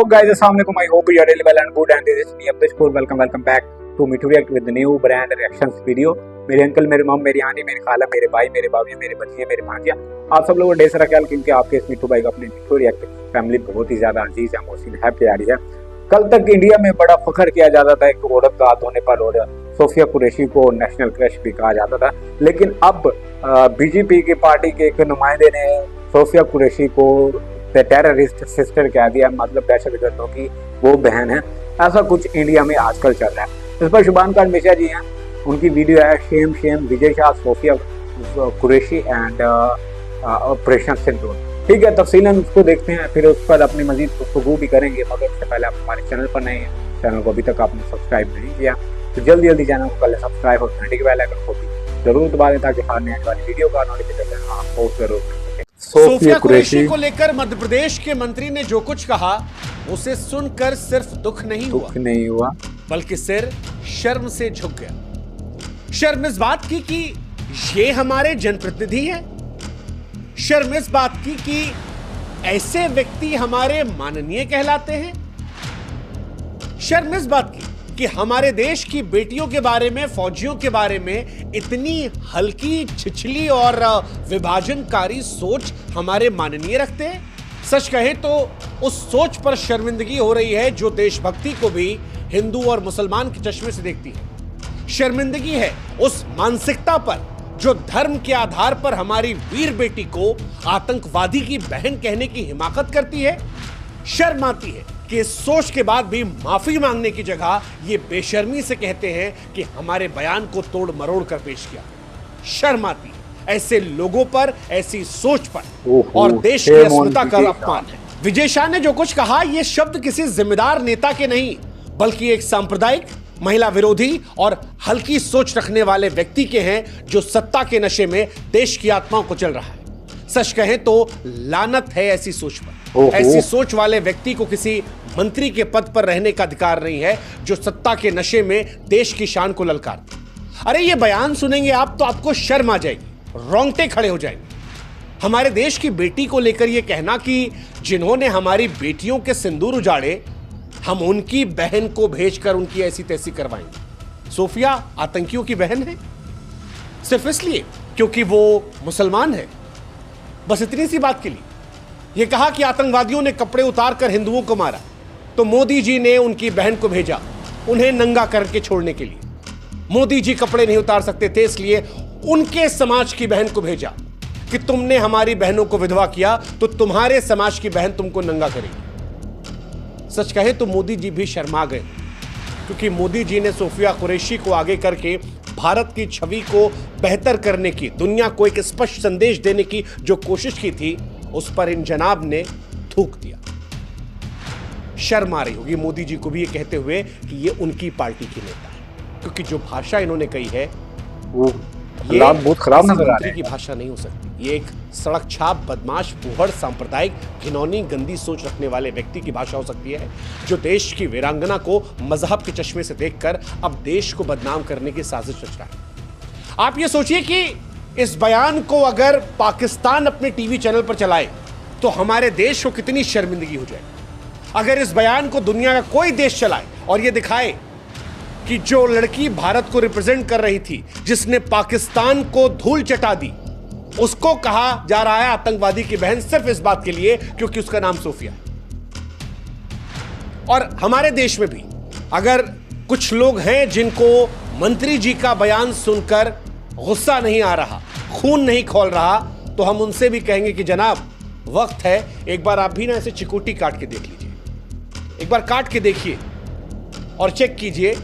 guys, assalamualaikum. I hope you are really well and good, and this is me Abdish Kaur. Welcome back to me to react with the new brand reactions video. मेरे uncle, मेरे मम, मेरी आनी, मेरी खाला, मेरे भाई, मेरे बाबी, मेरे बच्चे, मेरे भांजिया, आप सब लोगों को ढेर सारा ख्याल, क्योंकि आपके इस मिठू भाई का अपने मिठू रिएक्ट फैमिली बहुत ही ज्यादा अजीज है, मोहसिन है, प्यारी है। कल तक इंडिया में बड़ा फख्र किया जाता था एक औरत का हाथ होने पर, और सोफिया कुरैशी को नेशनल क्रश भी कहा जाता था। लेकिन अब बीजेपी की पार्टी के एक नुमाइंदे ने सोफिया कुरैशी को टेररिस्ट सिस्टर कह दिया, मतलब दहशतगर्दों की वो बहन है। ऐसा कुछ इंडिया में आजकल चल रहा है। इस पर शुभांकर मिश्रा जी हैं, उनकी वीडियो है shame shame Vijay Shah Sofia Qureshi and operation Sindoor. ठीक है, तफसीलन उसको देखते हैं, फिर उस पर अपनी मजीद गुफ्तगू भी करेंगे। मगर उससे पहले आप हमारे चैनल पर नए हैं, चैनल को अभी तक आपने सब्सक्राइब नहीं किया तो जल्दी जल्दी चैनल को पहले सब्सक्राइब और घंटे के बेल आइकन को भी जरूर दबा दें, ताकि हर आने वाली वीडियो का नोटिफिकेशन आपको जरूर मिल सके। सोफिया कुरैशी को लेकर मध्य प्रदेश के मंत्री ने जो कुछ कहा, उसे सुनकर सिर्फ दुख नहीं हुआ बल्कि सिर शर्म से झुक गया। शर्म इस बात की कि ये हमारे जनप्रतिनिधि हैं, शर्म इस बात की कि ऐसे व्यक्ति हमारे माननीय कहलाते हैं, शर्म इस बात की कि हमारे देश की बेटियों के बारे में, फौजियों के बारे में इतनी हल्की, छिछली और विभाजनकारी सोच हमारे माननीय रखते हैं। सच कहें तो उस सोच पर शर्मिंदगी हो रही है जो देशभक्ति को भी हिंदू और मुसलमान के चश्मे से देखती है। शर्मिंदगी है उस मानसिकता पर जो धर्म के आधार पर हमारी वीर बेटी को आतंकवादी की बहन कहने की हिमाकत करती है। शर्म आती है कि इस सोच के बाद भी माफी मांगने की जगह ये बेशर्मी से कहते हैं कि हमारे बयान को तोड़ मरोड़ कर पेश किया। शर्म आती है ऐसे लोगों पर, ऐसी सोच पर, और देश की अस्मिता का अपमान है। विजय शाह ने जो कुछ कहा, ये शब्द किसी जिम्मेदार नेता के नहीं, बल्कि एक सांप्रदायिक, महिला विरोधी और हल्की सोच रखने वाले व्यक्ति के हैं, जो सत्ता के नशे में देश की आत्माओं को चल रहा है। सच कहें तो लानत है ऐसी सोच पर। ऐसी सोच वाले व्यक्ति को किसी मंत्री के पद पर रहने का अधिकार नहीं है, जो सत्ता के नशे में देश की शान को ललकारते। अरे ये बयान सुनेंगे आप तो आपको शर्म आ जाएगी, रोंगटे खड़े हो जाएंगे। हमारे देश की बेटी को लेकर यह कहना कि जिन्होंने हमारी बेटियों के सिंदूर उजाड़े, हम उनकी बहन को भेजकर उनकी ऐसी तैसी करवाएंगे। सोफिया आतंकियों की बहन है सिर्फ इसलिए क्योंकि वो मुसलमान है, बस इतनी सी बात के लिए। यह कहा कि आतंकवादियों ने कपड़े उतारकर हिंदुओं को मारा, तो मोदी जी ने उनकी बहन को भेजा उन्हें नंगा करके छोड़ने के लिए। मोदी जी कपड़े नहीं उतार सकते थे, इसलिए उनके समाज की बहन को भेजा कि तुमने हमारी बहनों को विधवा किया तो तुम्हारे समाज की बहन तुमको नंगा करेगी। सच कहे तो मोदी जी भी शर्मा गए, क्योंकि मोदी जी ने सोफिया कुरैशी को आगे करके भारत की छवि को बेहतर करने की, दुनिया को एक स्पष्ट संदेश देने की जो कोशिश की थी, उस पर इन जनाब ने थूक दिया। शर्म आ रही होगी मोदी जी को भी ये कहते हुए कि ये उनकी पार्टी की नेता है, क्योंकि जो भाषा इन्होंने कही है वो ये बहुत खराब नजर आ रही है। की भाषा नहीं हो सकती। ये एक सड़क छाप, बदमाश, फूहड़, सांप्रदायिक, घिनौनी, गंदी सोच रखने वाले व्यक्ति की भाषा हो सकती है, जो देश की वीरांगना को मजहब के चश्मे से देखकर अब देश को बदनाम करने की साजिश रच रहा है। आप ये सोचिए कि इस बयान को अगर पाकिस्तान अपने टीवी चैनल पर चलाए तो हमारे देश को कितनी शर्मिंदगी हो जाए। अगर इस बयान को दुनिया का कोई देश चलाए और ये दिखाए कि जो लड़की भारत को रिप्रेजेंट कर रही थी, जिसने पाकिस्तान को धूल चटा दी, उसको कहा जा रहा है आतंकवादी की बहन सिर्फ इस बात के लिए क्योंकि उसका नाम सोफिया है। और हमारे देश में भी अगर कुछ लोग हैं जिनको मंत्री जी का बयान सुनकर गुस्सा नहीं आ रहा, खून नहीं खौल रहा, तो हम उनसे भी कहेंगे कि जनाब, वक्त है एक बार आप भी ना ऐसे चिकोटी काट के देख लीजिए। एक बार काट के देखिए और चेक कीजिए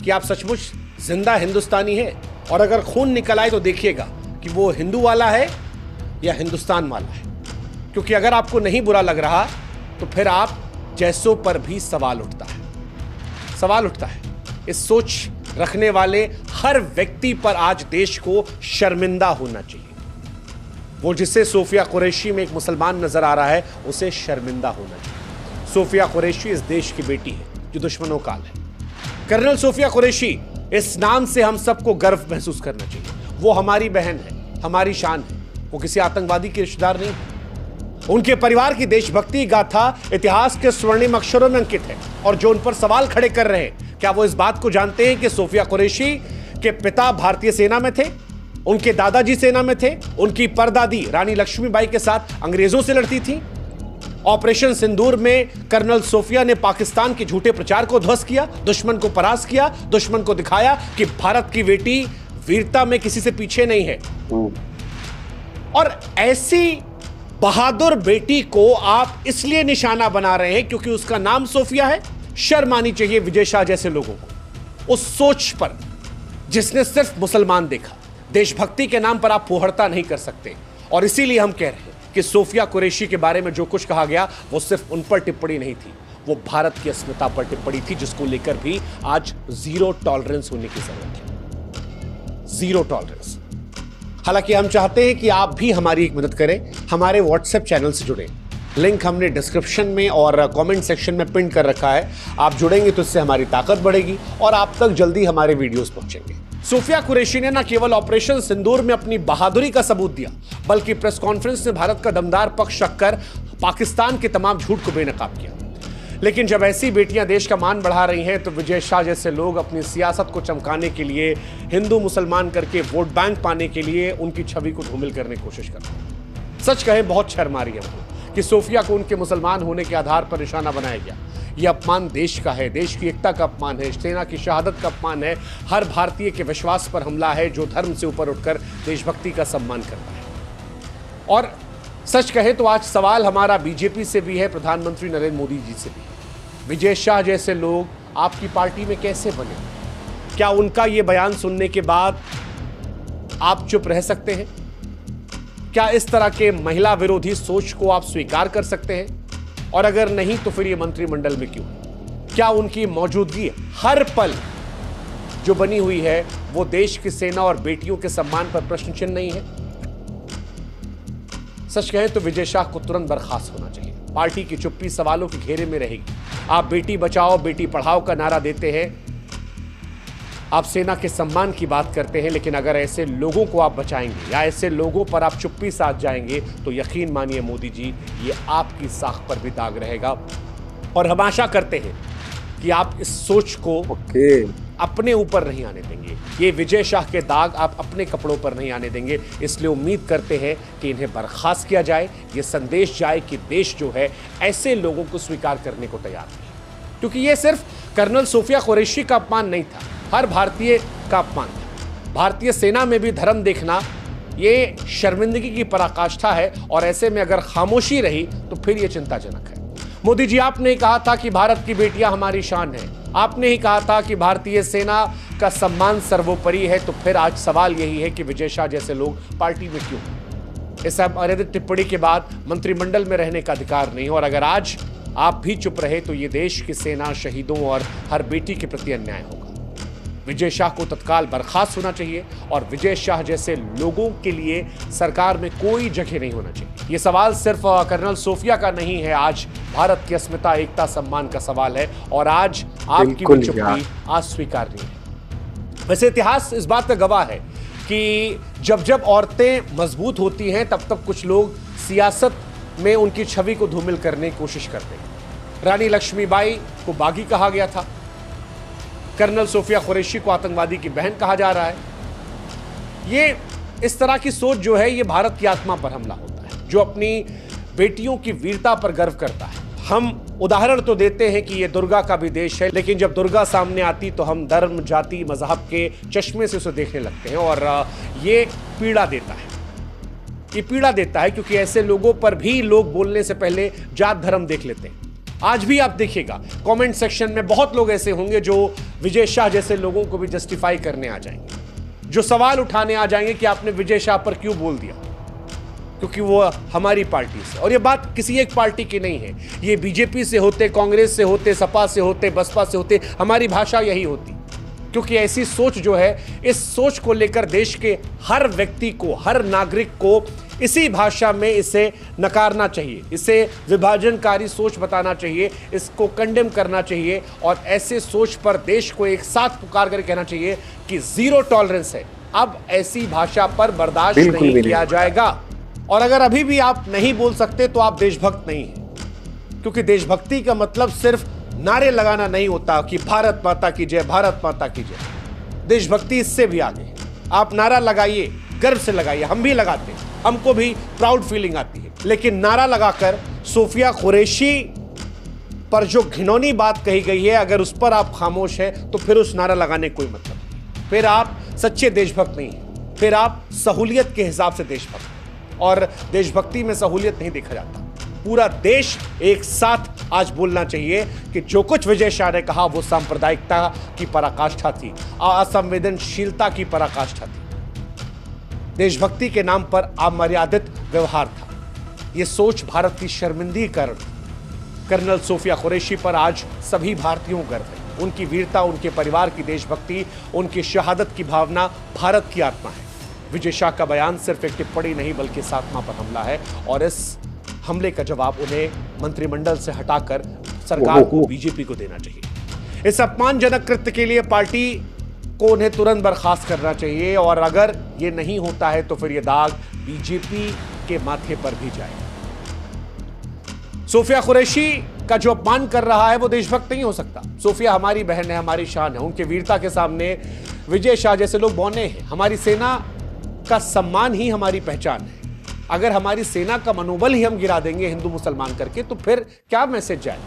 कि आप सचमुच जिंदा हिंदुस्तानी है। और अगर खून निकल आए तो देखिएगा कि वो हिंदू वाला है या हिंदुस्तान वाला है। क्योंकि अगर आपको नहीं बुरा लग रहा तो फिर आप जैसों पर भी सवाल उठता है। इस सोच रखने वाले हर व्यक्ति पर आज देश को शर्मिंदा होना चाहिए। वो जिसे सोफिया कुरैशी में एक मुसलमान नजर आ रहा है, उसे शर्मिंदा होना चाहिए। सोफिया कुरैशी इस देश की बेटी है जो दुश्मनों काल है। कर्नल सोफिया कुरैशी, इस नाम से हम सबको गर्व महसूस करना चाहिए। वो हमारी बहन है, हमारी शान है। वो किसी आतंकवादी के रिश्तेदार नहीं है। उनके परिवार की देशभक्ति गाथा इतिहास के स्वर्णिम अक्षरों में अंकित है। और जो उन पर सवाल खड़े कर रहे हैं, क्या वो इस बात को जानते हैं कि सोफिया कुरैशी के पिता भारतीय सेना में थे, उनके दादाजी सेना में थे, उनकी परदादी रानी लक्ष्मीबाई के साथ अंग्रेजों से लड़ती थी। ऑपरेशन सिंदूर में कर्नल सोफिया ने पाकिस्तान के झूठे प्रचार को ध्वस्त किया, दुश्मन को परास्त किया, दुश्मन को दिखाया कि भारत की बेटी वीरता में किसी से पीछे नहीं है। और ऐसी बहादुर बेटी को आप इसलिए निशाना बना रहे हैं क्योंकि उसका नाम सोफिया है। शर्म आनी चाहिए विजय शाह जैसे लोगों को उस सोच पर जिसने सिर्फ मुसलमान देखा। देशभक्ति के नाम पर आप पोहड़ता नहीं कर सकते। और इसीलिए हम कह रहे हैं कि सोफिया कुरैशी के बारे में जो कुछ कहा गया वो सिर्फ उन पर टिप्पणी नहीं थी, वो भारत की अस्मिता पर टिप्पणी थी, जिसको लेकर भी आज जीरो टॉलरेंस होने की जरूरत है। Zero tolerance. हालांकि हम चाहते हैं कि आप भी हमारी एक मदद करें, हमारे व्हाट्सएप चैनल से जुड़ें। लिंक हमने डिस्क्रिप्शन में और कमेंट सेक्शन में पिन कर रखा है। आप जुड़ेंगे तो इससे हमारी ताकत बढ़ेगी और आप तक जल्दी हमारे वीडियोस पहुंचेंगे। सोफिया कुरैशी ने न केवल ऑपरेशन सिंदूर में अपनी बहादुरी का सबूत दिया, बल्कि प्रेस कॉन्फ्रेंस में भारत का दमदार पक्ष रखकर पाकिस्तान के तमाम झूठ को बेनकाब किया। लेकिन जब ऐसी बेटियां देश का मान बढ़ा रही हैं तो विजय शाह जैसे लोग अपनी सियासत को चमकाने के लिए, हिंदू मुसलमान करके वोट बैंक पाने के लिए उनकी छवि को धूमिल करने की कोशिश करते हैं। सच कहें बहुत शर्म आ रही है उनको कि सोफिया को उनके मुसलमान होने के आधार पर निशाना बनाया गया। यह अपमान देश का है, देश की एकता का अपमान है, सेना की शहादत का अपमान है, हर भारतीय के विश्वास पर हमला है जो धर्म से ऊपर उठकर देशभक्ति का सम्मान करता है। और सच कहे तो आज सवाल हमारा बीजेपी से भी है, प्रधानमंत्री नरेंद्र मोदी जी से भी है। विजय शाह जैसे लोग आपकी पार्टी में कैसे बने? क्या उनका यह बयान सुनने के बाद आप चुप रह सकते हैं? क्या इस तरह के महिला विरोधी सोच को आप स्वीकार कर सकते हैं? और अगर नहीं तो फिर ये मंत्रिमंडल में क्यों? क्या उनकी मौजूदगी हर पल जो बनी हुई है वो देश की सेना और बेटियों के सम्मान पर प्रश्न चिन्ह नहीं है? सच कहें तो विजय शाह को तुरंत बर्खास्त होना चाहिए। पार्टी की चुप्पी सवालों के घेरे में रहेगी। आप बेटी बचाओ बेटी पढ़ाओ का नारा देते हैं, आप सेना के सम्मान की बात करते हैं, लेकिन अगर ऐसे लोगों को आप बचाएंगे या ऐसे लोगों पर आप चुप्पी साध जाएंगे तो यकीन मानिए मोदी जी, ये आपकी साख पर भी दाग रहेगा। और हम आशा करते हैं कि आप इस सोच को अपने ऊपर नहीं आने देंगे। ये विजय शाह के दाग आप अपने कपड़ों पर नहीं आने देंगे। इसलिए उम्मीद करते हैं कि इन्हें बर्खास्त किया जाए, ये संदेश जाए कि देश जो है ऐसे लोगों को स्वीकार करने को तैयार है। क्योंकि ये सिर्फ कर्नल सोफिया कुरैशी का अपमान नहीं था, हर भारतीय का अपमान था। भारतीय सेना में भी धर्म देखना ये शर्मिंदगी की पराकाष्ठा है। और ऐसे में अगर खामोशी रही तो फिर ये चिंताजनक है। मोदी जी, आपने कहा था कि भारत की बेटियां हमारी शान है, आपने ही कहा था कि भारतीय सेना का सम्मान सर्वोपरि है, तो फिर आज सवाल यही है कि विजय शाह जैसे लोग पार्टी में क्यों? इस अनैतिक टिप्पणी के बाद मंत्रिमंडल में रहने का अधिकार नहीं। और अगर आज आप भी चुप रहे तो ये देश की सेना, शहीदों और हर बेटी के प्रति अन्याय होगा। विजय शाह को तत्काल बर्खास्त होना चाहिए और विजय शाह जैसे लोगों के लिए सरकार में कोई जगह नहीं होना चाहिए। ये सवाल सिर्फ कर्नल सोफिया का नहीं है, आज भारत की अस्मिता, एकता, सम्मान का सवाल है। और आज आपकी भी चुप्पी अस्वीकार्य है। वैसे इतिहास इस बात का गवाह है कि जब जब औरतें मजबूत होती हैं तब तब कुछ लोग सियासत में उनकी छवि को धूमिल करने की कोशिश करते हैं। रानी लक्ष्मीबाई को बागी कहा गया था, कर्नल सोफिया कुरैशी को आतंकवादी की बहन कहा जा रहा है। ये इस तरह की सोच जो है ये भारत की आत्मा पर हमला होता है, जो अपनी बेटियों की वीरता पर गर्व करता है। हम उदाहरण तो देते हैं कि ये दुर्गा का भी देश है, लेकिन जब दुर्गा सामने आती तो हम धर्म, जाति, मजहब के चश्मे से उसे देखने लगते हैं। और ये पीड़ा देता है, ये पीड़ा देता है क्योंकि ऐसे लोगों पर भी लोग बोलने से पहले जात धर्म देख लेते हैं। आज भी आप देखिएगा कमेंट सेक्शन में बहुत लोग ऐसे होंगे जो विजय शाह जैसे लोगों को भी जस्टिफाई करने आ जाएंगे, जो सवाल उठाने आ जाएंगे कि आपने विजय शाह पर क्यों बोल दिया, क्योंकि वो हमारी पार्टी से। और ये बात किसी एक पार्टी की नहीं है, ये बीजेपी से होते, कांग्रेस से होते, सपा से होते, बसपा से होते, हमारी भाषा यही होती। क्योंकि ऐसी सोच जो है, इस सोच को लेकर देश के हर व्यक्ति को, हर नागरिक को इसी भाषा में इसे नकारना चाहिए, इसे विभाजनकारी सोच बताना चाहिए, इसको कंडेम करना चाहिए। और ऐसे सोच पर देश को एक साथ पुकार कर कहना चाहिए कि जीरो टॉलरेंस है, अब ऐसी भाषा पर बर्दाश्त नहीं किया जाएगा। और अगर अभी भी आप नहीं बोल सकते तो आप देशभक्त नहीं हैं, क्योंकि देशभक्ति का मतलब सिर्फ नारे लगाना नहीं होता कि भारत माता की जय, भारत माता की जय। देशभक्ति इससे भी आगे है। आप नारा लगाइए, गर्व से लगाइए, हम भी लगाते हैं, हमको भी प्राउड फीलिंग आती है, लेकिन नारा लगाकर सोफिया कुरैशी पर जो घिनौनी बात कही गई है, अगर उस पर आप खामोश हैं तो फिर उस नारा लगाने कोई मतलब नहीं, फिर आप सच्चे देशभक्त नहीं हैं, फिर आप सहूलियत के हिसाब से देशभक्त हैं। और देशभक्ति में सहूलियत नहीं देखा जाता। पूरा देश एक साथ आज बोलना चाहिए कि जो कुछ विजय शाह ने कहा वो सांप्रदायिकता की पराकाष्ठा थी, असंवेदनशीलता की पराकाष्ठा थी, देशभक्ति के नाम पर अमर्यादित व्यवहार था। यह सोच भारत की शर्मिंदगी कर कर्नल सोफिया कुरैशी पर आज सभी भारतीयों को गर्व है। उनकी वीरता, उनके परिवार की देशभक्ति, उनकी शहादत की भावना भारत की आत्मा है। विजय शाह का बयान सिर्फ एक टिप्पणी नहीं बल्कि इस आत्मा पर हमला है, और इस हमले का जवाब उन्हें मंत्रिमंडल से हटाकर सरकार को, बीजेपी को देना चाहिए। इस अपमानजनक कृत्य के लिए पार्टी को उन्हें तुरंत बर्खास्त करना चाहिए, और अगर ये नहीं होता है तो फिर ये दाग बीजेपी के माथे पर भी जाए। सोफिया कुरैशी का जो अपमान कर रहा है वो देशभक्त नहीं हो सकता। सोफिया हमारी बहन है, हमारी शान है। उनके वीरता के सामने विजय शाह जैसे लोग बौने हैं। हमारी सेना का सम्मान ही हमारी पहचान है। अगर हमारी सेना का मनोबल ही हम गिरा देंगे हिंदू मुसलमान करके, तो फिर क्या मैसेज जाए।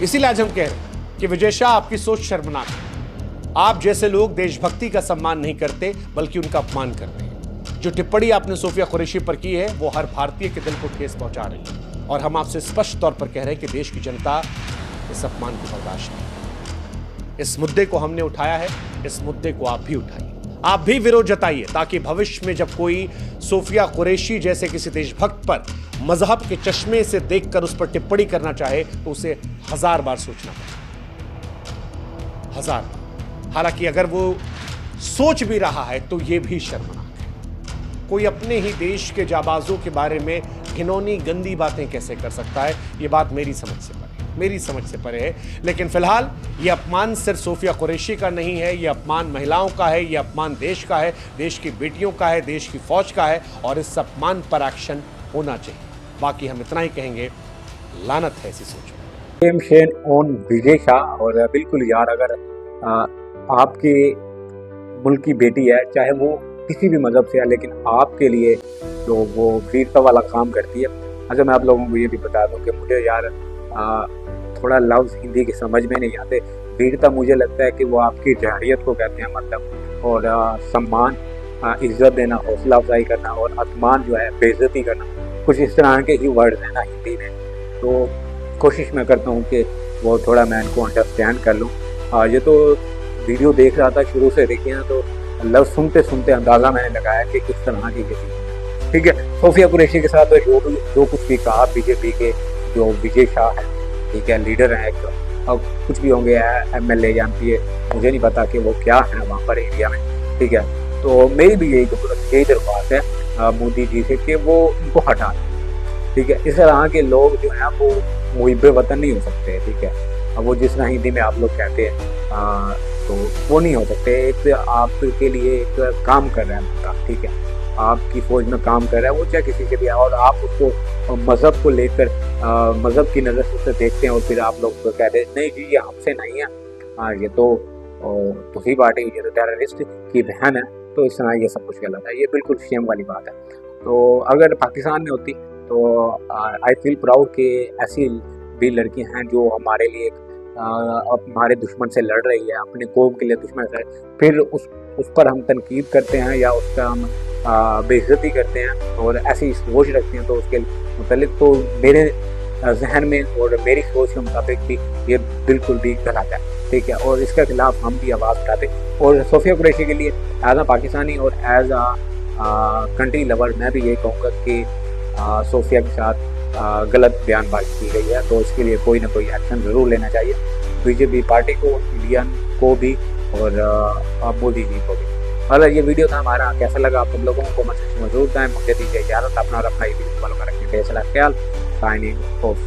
इसीलिए आज हम कह रहे हैं कि विजय शाह, आपकी सोच शर्मनाक है। आप जैसे लोग देशभक्ति का सम्मान नहीं करते बल्कि उनका अपमान करते हैं। जो टिप्पणी आपने सोफिया कुरैशी पर की है वो हर भारतीय के दिल को ठेस पहुंचा रही है, और हम आपसे स्पष्ट तौर पर कह रहे हैं कि देश की जनता इस अपमान को बर्दाश्त नहीं। इस मुद्दे को हमने उठाया है, इस मुद्दे को आप भी उठाइए, आप भी विरोध जताइए, ताकि भविष्य में जब कोई सोफिया कुरैशी जैसे किसी देशभक्त पर मजहब के चश्मे से देखकर उस पर टिप्पणी करना चाहे तो उसे 1000 बार सोचना पड़े, 1000 बार। हालांकि अगर वो सोच भी रहा है तो ये भी शर्मनाक है। कोई अपने ही देश के जाबाजों के बारे में घिनौनी गंदी बातें कैसे कर सकता है, ये बात मेरी समझ से परे है। लेकिन फिलहाल ये अपमान सिर्फ सोफिया कुरैशी का नहीं है, ये अपमान महिलाओं का है, ये अपमान देश का है, देश की बेटियों का है, देश की फौज का है, और इस अपमान पर एक्शन होना चाहिए। बाकी हम इतना ही कहेंगे, लानत है ऐसी सोच में। Same Shane on Vijay Shah. और बिल्कुल यार, अगर आपके मुल्क की बेटी है, चाहे वो किसी भी मजहब से है, लेकिन आपके लिए जो वो वीरता वाला काम करती है। अच्छा, मैं आप लोगों को ये भी बता दूं कि मुझे यार थोड़ा लफ्ज़ हिंदी के समझ में नहीं आते। वीरता मुझे लगता है कि वो आपकी जहरियत को कहते हैं, मतलब, और सम्मान, इज्जत देना, हौसला अफजाई करना, और अपमान जो है बेइज्जती करना, कुछ इस तरह के ही वर्ड हैं ना हिंदी में। तो कोशिश मैं करता हूँ कि वो थोड़ा मैं इनको अंडरस्टैंड कर लूँ। ये तो वीडियो देख रहा था, शुरू से देखिए ना, तो लफ्ज़ सुनते सुनते अंदाज़ा मैंने लगाया कि किस तरह की ये चीज़। ठीक है, सोफिया कुरैशी के साथ जो कुछ भी कहा, बीजेपी के जो विजय शाह है, ठीक है, लीडर हैं, अब कुछ भी होंगे, MLA या MP, मुझे नहीं पता कि वो क्या है वहाँ पर इंडिया में। ठीक है, तो मेरी भी यही दरख्वास्त है मोदी जी से कि वो इनको हटा दें। ठीक है, इस तरह के लोग जो हैं वो मुहिब्बे वतन नहीं हो सकते। ठीक है, अब वो जिस तरह हिंदी में आप लोग कहते हैं तो वो नहीं हो सकते। एक आपके लिए एक काम कर रहा है, ठीक है, आपकी फौज में काम कर रहा है वो, चाहे किसी के भी, और आप उसको मज़हब को लेकर मज़हब की नज़र से देखते हैं, और फिर आप लोग कहते हैं नहीं जी ये हमसे नहीं है, ये तो दूसरी पार्टी, ये तो टेररिस्ट की बहन है, तो इस तरह ये सब कुछ गलत है। ये बिल्कुल शेम वाली बात है। तो अगर पाकिस्तान में होती तो आई फील प्राउड कि ऐसी भी लड़कियां हैं जो हमारे लिए हमारे दुश्मन से लड़ रही है, अपने कौम के लिए दुश्मन से, फिर उस पर हम तनकीद करते हैं या उसका हम बेइज्जती करते हैं और ऐसी सोच रखते हैं, तो उसके मुतालिक तो मेरे जहन में और मेरी सोच के मुताबिक भी ये बिल्कुल भी गलत है। ठीक है, और इसके खिलाफ हम भी आवाज़ उठाते। और सोफिया कुरैशी के लिए एज आ पाकिस्तानी और एज आ कंट्री लवर मैं भी ये कहूँगा कि सोफिया के साथ गलत बयानबाजी की गई है, तो इसके लिए कोई ना कोई एक्शन ज़रूर लेना चाहिए, बीजेपी पार्टी को, इंडियन को भी, और मोदी जी को भी। और ये वीडियो था हमारा, कैसा लगा आप सब लोगों को कमेंट सेक्शन में जरूर बताएं। मुझे दीजिए इजाज़त, अपना और अपना ये वीडियो फॉलो कर रखें। ख्याल, साइनिंग ऑफ।